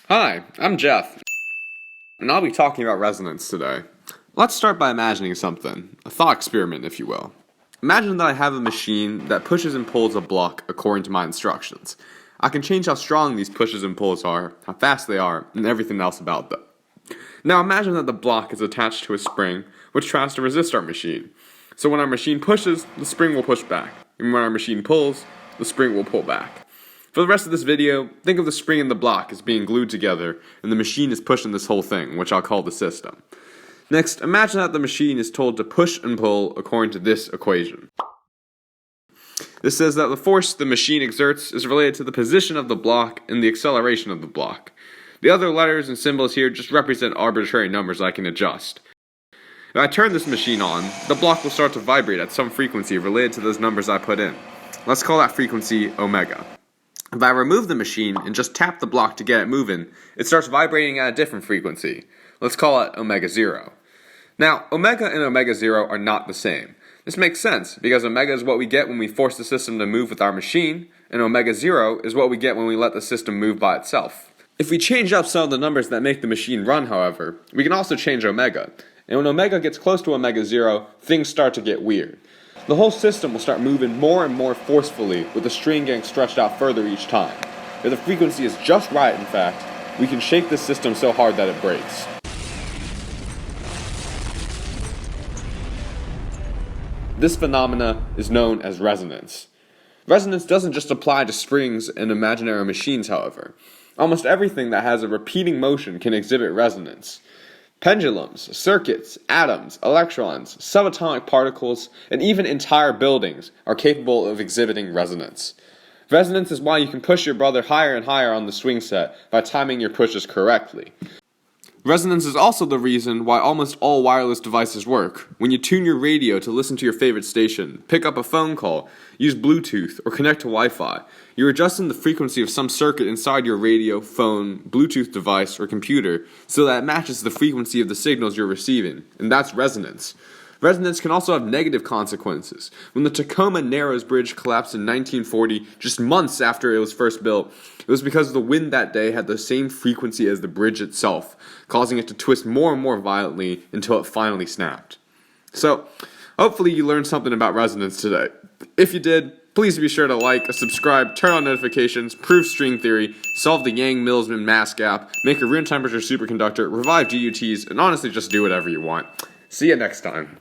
Hi, I'm Jeff, and I'll be talking about resonance today. Let's start by imagining something, a thought experiment if you will. Imagine that I have a machine that pushes and pulls a block according to my instructions. I can change how strong these pushes and pulls are, how fast they are, and everything else about them. Now imagine that the block is attached to a spring, which tries to resist our machine. So when our machine pushes, the spring will push back, and when our machine pulls, the spring will pull back. For the rest of this video, think of the spring and the block as being glued together, and the machine is pushing this whole thing, which I'll call the system. Next, imagine that the machine is told to push and pull according to this equation. This says that the force the machine exerts is related to the position of the block and the acceleration of the block. The other letters and symbols here just represent arbitrary numbers I can adjust. If I turn this machine on, the block will start to vibrate at some frequency related to those numbers I put in. Let's call that frequency omega. If I remove the machine and just tap the block to get it moving, it starts vibrating at a different frequency. Let's call it omega 0. Now, omega and omega 0 are not the same. This makes sense because omega is what we get when we force the system to move with our machine, and omega 0 is what we get when we let the system move by itself. If we change up some of the numbers that make the machine run, however, we can also change omega. And when omega gets close to omega 0, things start to get weird. The whole system will start moving more and more forcefully, with the string getting stretched out further each time. If the frequency is just right, in fact, we can shake the system so hard that it breaks. This phenomena is known as resonance. Resonance doesn't just apply to springs and imaginary machines, however. Almost everything that has a repeating motion can exhibit resonance. Pendulums, circuits, atoms, electrons, subatomic particles, and even entire buildings are capable of exhibiting resonance. Resonance is why you can push your brother higher and higher on the swing set by timing your pushes correctly. Resonance is also the reason why almost all wireless devices work. When you tune your radio to listen to your favorite station, pick up a phone call, use Bluetooth, or connect to Wi-Fi, you're adjusting the frequency of some circuit inside your radio, phone, Bluetooth device, or computer so that it matches the frequency of the signals you're receiving, and that's resonance. Resonance can also have negative consequences. When the Tacoma Narrows Bridge collapsed in 1940, just months after it was first built, it was because the wind that day had the same frequency as the bridge itself, causing it to twist more and more violently until it finally snapped. So, hopefully you learned something about resonance today. If you did, please be sure to like, subscribe, turn on notifications, prove string theory, solve the Yang-Mills mass gap, make a room temperature superconductor, revive GUTs, and honestly just do whatever you want. See you next time.